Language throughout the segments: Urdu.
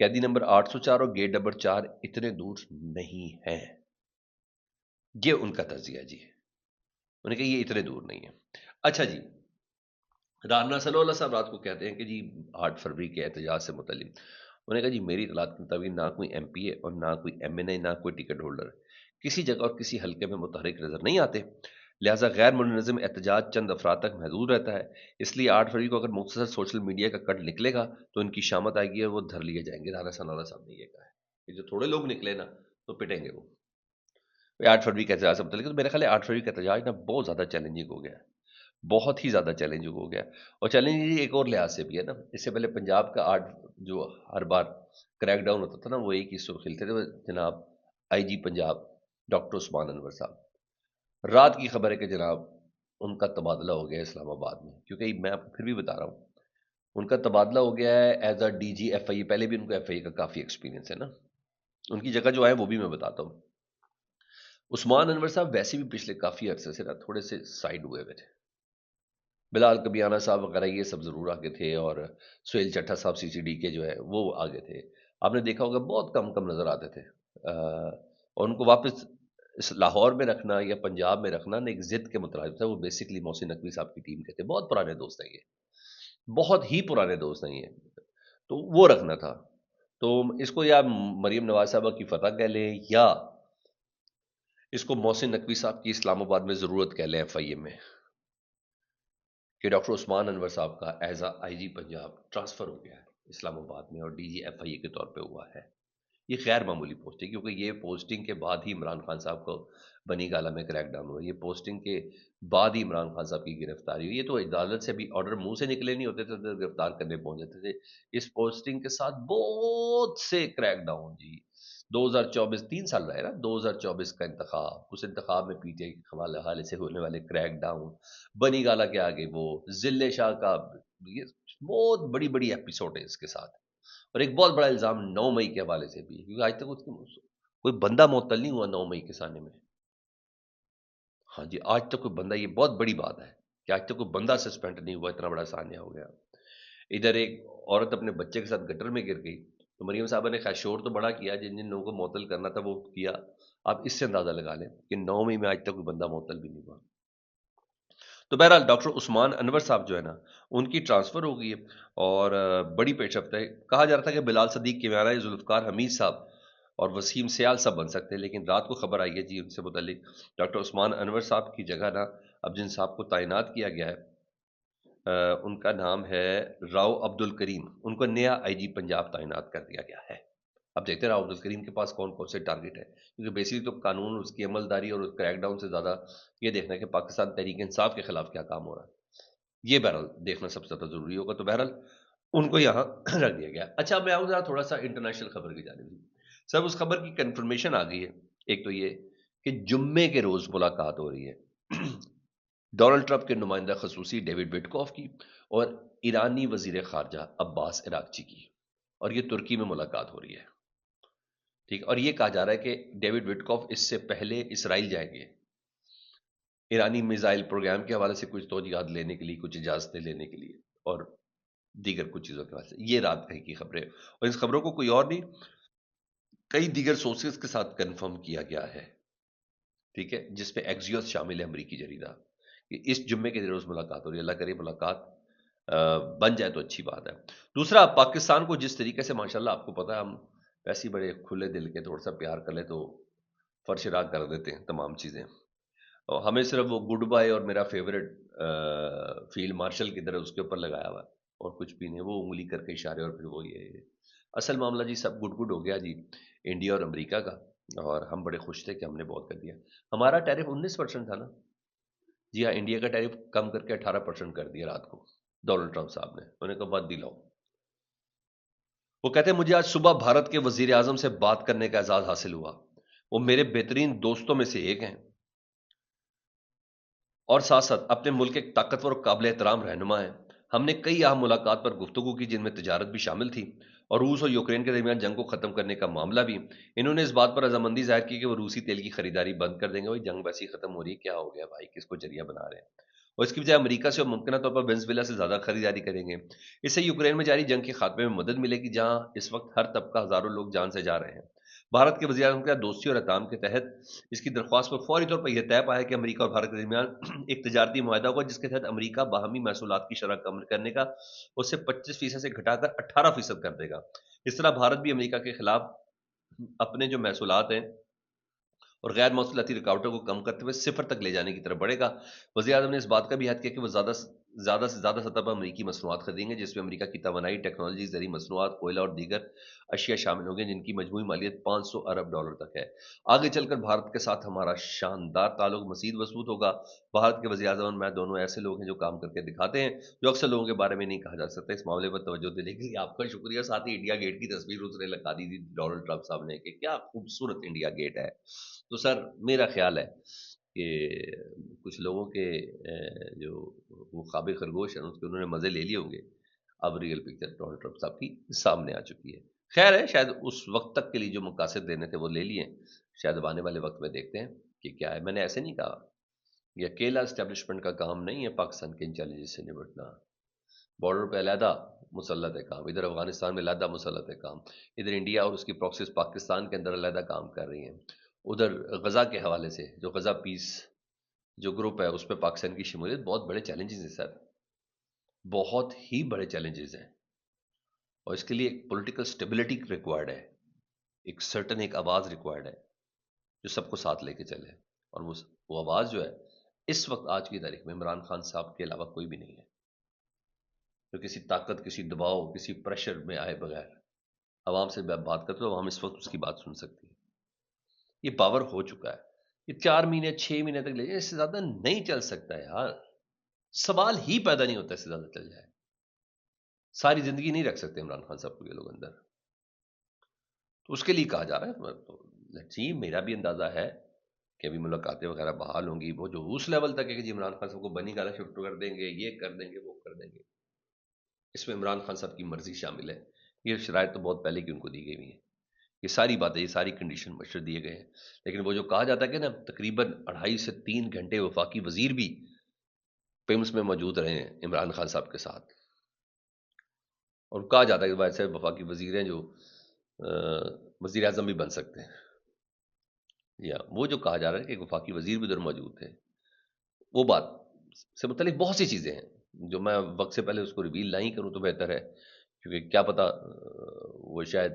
قیدی نمبر 804 اور گیٹ نمبر 4 اتنے دور نہیں ہیں، یہ ان کا تجزیہ جی، انہوں نے کہا یہ اتنے دور نہیں ہے۔ اچھا جی، رانا صلی اللہ صاحب رات کو کہتے ہیں کہ جی 8 فروری کے احتجاج سے متعلق، انہوں نے کہا جی میری اطلاعات کے مطابق نہ کوئی ایم پی اے اور نہ کوئی ایم این اے نہ کوئی ٹکٹ ہولڈر کسی جگہ اور کسی حلقے میں متحرک نظر نہیں آتے، لہٰذا غیر منظم احتجاج چند افراد تک محدود رہتا ہے، اس لیے 8 فروری کو اگر مختصر سوشل میڈیا کا کٹ نکلے گا تو ان کی شامت آئے گی اور وہ دھر لیے جائیں گے۔ رانا ثناء اللہ صاحب نے یہ کہا ہے کہ جو تھوڑے لوگ نکلے نا تو پٹیں گے وہ 8 فروری کا احتجاج سے متعلق۔ تو میرے خیال ہے 8 فروری کا احتجاج نا بہت زیادہ چیلنجنگ ہو گیا ہے، بہت ہی زیادہ چیلنجنگ ہو گیا، اور چیلنجنگ ایک اور لحاظ سے بھی ہے نا، اس سے پہلے پنجاب کا 8 جو ہر بار کریک ڈاؤن ہوتا تھا نا وہ ایک ہی سرخی تھے، جناب آئی جی پنجاب ڈاکٹر عثمان انور صاحب، رات کی خبر ہے کہ جناب ان کا تبادلہ ہو گیا اسلام آباد میں، کیونکہ میں آپ کو پھر بھی بتا رہا ہوں ان کا تبادلہ ہو گیا ہے as A D G F I A, پہلے بھی ان کو ایف آئی اے کا کافی ایکسپیرینس ہے نا، ان کی جگہ جو ہے وہ بھی میں بتاتا ہوں۔ عثمان انور صاحب ویسے بھی پچھلے کافی عرصے سے نا تھوڑے سے سائڈ ہوئے ہوئے تھے، بلال کبیانہ صاححب وغیرہ یہ سب ضرور آگے تھے، اور سہیل چٹھا صاحب سی سی ڈی کے جو ہے وہ آگے تھے، آپ نے دیکھا ہوگا بہت کم کم نظر آتے تھے، اور ان کو واپس اس لاہور میں رکھنا یا پنجاب میں رکھنا نا ایک ضد کے مترادف تھا، وہ بیسکلی محسن نقوی صاحب کی ٹیم کے تھے، بہت پرانے دوست ہیں یہ، بہت ہی پرانے دوست ہیں یہ، تو وہ رکھنا تھا، تو اس کو یا مریم نواز صاحبہ کی فتح کہہ لیں یا اس کو محسن نقوی صاحب کی اسلام آباد میں ضرورت کہہ لیں ایف آئی اے میں، کہ ڈاکٹر عثمان انور صاحب کا as A I G Punjab transfer ہو گیا ہے اسلام آباد میں اور ڈی جی ایف آئی اے کے طور پہ ہوا ہے۔ یہ غیر معمولی پوسٹ ہے، کیونکہ یہ پوسٹنگ کے بعد ہی عمران خان صاحب کو بنی گالہ میں کریک ڈاؤن ہوا، یہ پوسٹنگ کے بعد ہی عمران خان صاحب کی گرفتاری ہوئی، یہ تو عدالت سے بھی آرڈر منہ سے نکلے نہیں ہوتے تھے تو گرفتار کرنے پہنچ جاتے تھے، اس پوسٹنگ کے ساتھ بہت سے کریک ڈاؤن جی، 2024 3 سال رہے نا، 2024 کا انتخاب، اس انتخاب میں پی ٹی آئی کے حوالے سے ہونے والے کریک ڈاؤن، بنی گالہ کے آگے وہ ذل شاہ کا، یہ بہت بڑی بڑی ایپیسوڈ ہے اس کے ساتھ، اور ایک بہت بڑا الزام 9 مئی کے حوالے سے بھی ہے، کیونکہ آج تک اس کی کوئی بندہ معطل نہیں ہوا 9 مئی کے سانے میں، ہاں جی آج تک کوئی بندہ، یہ بہت بڑی بات ہے کہ آج تک کوئی بندہ سسپینڈ نہیں ہوا، اتنا بڑا سانیہ ہو گیا۔ ادھر ایک عورت اپنے بچے کے ساتھ گٹر میں گر گئی، تو مریم صاحبہ نے خیر شور تو بڑا کیا، جن جن لوگوں کو معطل کرنا تھا وہ کیا، آپ اس سے اندازہ لگا لیں کہ 9 مئی میں آج تک کوئی بندہ معطل بھی نہیں ہوا۔ تو بہرحال ڈاکٹر عثمان انور صاحب جو ہے نا ان کی ٹرانسفر ہو گئی ہے، اور بڑی پیش رفت ہے، کہا جا رہا تھا کہ بلال صدیق کیمیانہ، ذوالفقار حمید صاحب اور وسیم سیال صاحب بن سکتے ہیں، لیکن رات کو خبر آئی ہے جی ان سے متعلق ڈاکٹر عثمان انور صاحب کی جگہ نا اب جن صاحب کو تعینات کیا گیا ہے ان کا نام ہے راؤ عبد الکریم، ان کو نیا آئی جی پنجاب تعینات کر دیا گیا ہے۔ اب دیکھتے ہیں راؤ عبد الکریم کے پاس کون کون سے ٹارگٹ ہے، کیونکہ بیسکلی تو قانون، اس کی عمل داری اور اس کریک ڈاؤن سے زیادہ یہ دیکھنا ہے کہ پاکستان تحریک انصاف کے خلاف کیا کام ہو رہا ہے، یہ بہرحال دیکھنا سب سے زیادہ ضروری ہوگا، تو بہرحال ان کو یہاں رکھ دیا گیا۔ اچھا میں آؤں ذرا تھوڑا سا انٹرنیشنل خبر کی جانب، سب اس خبر کی کنفرمیشن آ گئی ہے، ایک تو یہ کہ جمعے کے روز ملاقات ہو رہی ہے ڈونلڈ ٹرمپ کے نمائندہ خصوصی ڈیوڈ وٹکوف کی اور ایرانی وزیر خارجہ عباس عراقچی کی، اور یہ ترکی میں ملاقات ہو رہی ہے، ٹھیک، اور یہ کہا جا رہا ہے کہ ڈیوڈ وٹکوف اس سے پہلے اسرائیل جائیں گے ایرانی میزائل پروگرام کے حوالے سے کچھ توجیہات لینے کے لیے، کچھ اجازتیں لینے کے لیے اور دیگر کچھ چیزوں کے حوالے سے، یہ رات کہیں کی خبریں، اور اس خبروں کو کوئی اور نہیں کئی دیگر سورسز کے ساتھ کنفرم کیا گیا ہے، ٹھیک ہے، جس میں ایکزیوس شامل ہے امریکی جریدہ، کہ اس جمعے کے روز ملاقات ہو رہی ہے، اللہ کرے ملاقات بن جائے تو اچھی بات ہے۔ دوسرا، پاکستان کو جس طریقے سے ماشاءاللہ آپ کو پتا ہے ہم ویسے ہی بڑے کھلے دل کے، تھوڑا سا پیار کر لے تو فرش راگ کر دیتے ہیں تمام چیزیں، اور ہمیں صرف وہ گڈ بائے اور میرا فیوریٹ فیلڈ مارشل کی طرح اس کے اوپر لگایا ہوا اور کچھ بھی نہیں، وہ انگلی کر کے اشارے، اور پھر وہ یہ اصل معاملہ جی سب گڈ ہو گیا جی انڈیا اور امریکہ کا، اور ہم بڑے خوش تھے کہ ہم نے بہت کر دیا، ہمارا ٹیرف 19% تھا نا جی ہاں، انڈیا کا ٹیرف کم کر کے 18% کر دیا رات کو ڈونلڈ ٹرمپ صاحب نے، انہوں نے کہا بات دلاؤ، وہ کہتے ہیں مجھے آج صبح بھارت کے وزیر اعظم سے بات کرنے کا اعزاز حاصل ہوا، وہ میرے بہترین دوستوں میں سے ایک ہیں اور ساتھ ساتھ اپنے ملک ایک طاقتور اور قابل احترام رہنما ہیں، ہم نے کئی اہم ملاقات پر گفتگو کی جن میں تجارت بھی شامل تھی اور روس اور یوکرین کے درمیان جنگ کو ختم کرنے کا معاملہ بھی، انہوں نے اس بات پر رضامندی ظاہر کی کہ وہ روسی تیل کی خریداری بند کر دیں گے، وہی جنگ ویسی ختم ہو رہی ہے، کیا ہو گیا بھائی، کس کو ذریعہ بنا رہے ہیں، اور اس کی بجائے امریکہ سے ممکنہ طور پر وینزویلا سے زیادہ خریداری کریں گے۔ اس سے یوکرین میں جاری جنگ کے خاتمے میں مدد ملے گی، جہاں اس وقت ہر طبقہ ہزاروں لوگ جان سے جا رہے ہیں۔ بھارت کے وزیر اعظم کے دوستی اور احترام کے تحت اس کی درخواست پر فوری طور پر یہ طے پایا کہ امریکہ اور بھارت کے درمیان ایک تجارتی معاہدہ ہوگا، جس کے تحت امریکہ باہمی محصولات کی شرح کم کرنے کا اس سے 25% سے گھٹا کر 18% کر دے گا۔ اس طرح بھارت بھی امریکہ کے خلاف اپنے جو محصولات ہیں اور غیر موصلاتی رکاوٹوں کو کم کرتے ہوئے صفر تک لے جانے کی طرف بڑھے گا۔ وزیر اعظم نے اس بات کا بھی عہد کیا کہ وہ زیادہ سے زیادہ سطح پر امریکی مصنوعات خریدیں گے، جس میں امریکہ کی توانائی، ٹیکنالوجی، زرعی مصنوعات، کوئلہ اور دیگر اشیاء شامل ہوں گے، جن کی مجموعی مالیت $500 ارب تک ہے۔ آگے چل کر بھارت کے ساتھ ہمارا شاندار تعلق مزید مضبوط ہوگا۔ بھارت کے وزیر اعظم اور میں دونوں ایسے لوگ ہیں جو کام کر کے دکھاتے ہیں، جو اکثر لوگوں کے بارے میں نہیں کہا جا سکتا۔ اس معاملے پر توجہ دینے کے لیے آپ کا شکریہ۔ ساتھ ہی انڈیا گیٹ کی تصویر اس نے لگا دی تھی ڈونلڈ ٹرمپ صاحب نے کہ کیا خوبصورت انڈیا گیٹ ہے۔ تو سر میرا خیال ہے کہ کچھ لوگوں کے جو وہ خواب خرگوش ہیں اس کے انہوں نے مزے لے لیے ہوں گے۔ اب ریئل پکچر ڈونلڈ ٹرمپ صاحب کی سامنے آ چکی ہے۔ خیر ہے، شاید اس وقت تک کے لیے جو مقاصد دینے تھے وہ لے لیے، شاید اب آنے والے وقت میں دیکھتے ہیں کہ کیا ہے۔ میں نے ایسے نہیں کہا، یہ اکیلا اسٹیبلشمنٹ کا کام نہیں ہے پاکستان کے ان چیلنجز سے نمٹنا۔ بارڈر پہ علیحدہ مسلط ہے کام، ادھر افغانستان میں علیحدہ مسلط ہے کام، ادھر انڈیا اور اس کی پراکسیز پاکستان کے اندر علیحدہ کام کر رہی ہیں، ادھر غزہ کے حوالے سے جو غزہ پیس جو گروپ ہے اس پہ پاکستان کی شمولیت۔ بہت بڑے چیلنجز ہیں سر، بہت ہی بڑے چیلنجز ہیں، اور اس کے لیے ایک پولیٹیکل سٹیبلٹی ریکوائرڈ ہے، ایک سرٹن ایک آواز ریکوائرڈ ہے جو سب کو ساتھ لے کے چلے، اور وہ آواز جو ہے اس وقت آج کی تاریخ میں عمران خان صاحب کے علاوہ کوئی بھی نہیں ہے، جو کسی طاقت، کسی دباؤ، کسی پریشر میں آئے بغیر عوام سے بات کرتے تو ہم اس وقت اس کی بات سن سکتی ہے۔ یہ پاور ہو چکا ہے، یہ 4 مہینے 6 مہینے تک لے جائے، اس سے زیادہ نہیں چل سکتا یار، سوال ہی پیدا نہیں ہوتا اس سے زیادہ چل جائے۔ ساری زندگی نہیں رکھ سکتے عمران خان صاحب کو یہ لوگ اندر، تو اس کے لیے کہا جا رہا ہے۔ جی میرا بھی اندازہ ہے کہ ابھی ملاقاتیں وغیرہ بحال ہوں گی، وہ جو اس لیول تک ہے کہ جی عمران خان صاحب کو بنی گالا شفٹ کر دیں گے، یہ کر دیں گے، وہ کر دیں گے، اس میں عمران خان صاحب کی مرضی شامل ہے۔ یہ شرائط تو بہت پہلے کی ان کو دی گئی ہوئی ہیں، یہ ساری باتیں، یہ ساری کنڈیشن مشر دیے گئے ہیں، لیکن وہ جو کہا جاتا ہے کہ نا تقریباً 2.5 سے 3 گھنٹے وفاقی وزیر بھی پیمز میں موجود رہے ہیں عمران خان صاحب کے ساتھ، اور کہا جاتا ہے کہ ویسے وفاقی وزیر ہیں جو وزیر اعظم بھی بن سکتے ہیں، یا وہ جو کہا جا رہا ہے کہ وفاقی وزیر بھی ادھر موجود تھے، وہ بات سے متعلق بہت سی چیزیں ہیں جو میں وقت سے پہلے اس کو ریویل نہیں کروں تو بہتر ہے، کیونکہ کیا پتا وہ شاید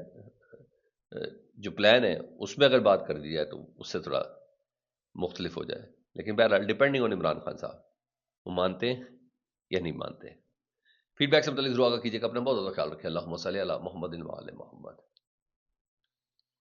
جو پلان ہے اس میں اگر بات کر دی جائے تو اس سے تھوڑا مختلف ہو جائے، لیکن بہرحال ڈیپینڈنگ آن عمران خان صاحب، وہ مانتے ہیں یا نہیں مانتے۔ فیڈ بیک سے متعلق ضرور آگاہ کیجیے گا، اپنا بہت زیادہ خیال رکھیں۔ اللہم صلی علی محمد و علی محمد۔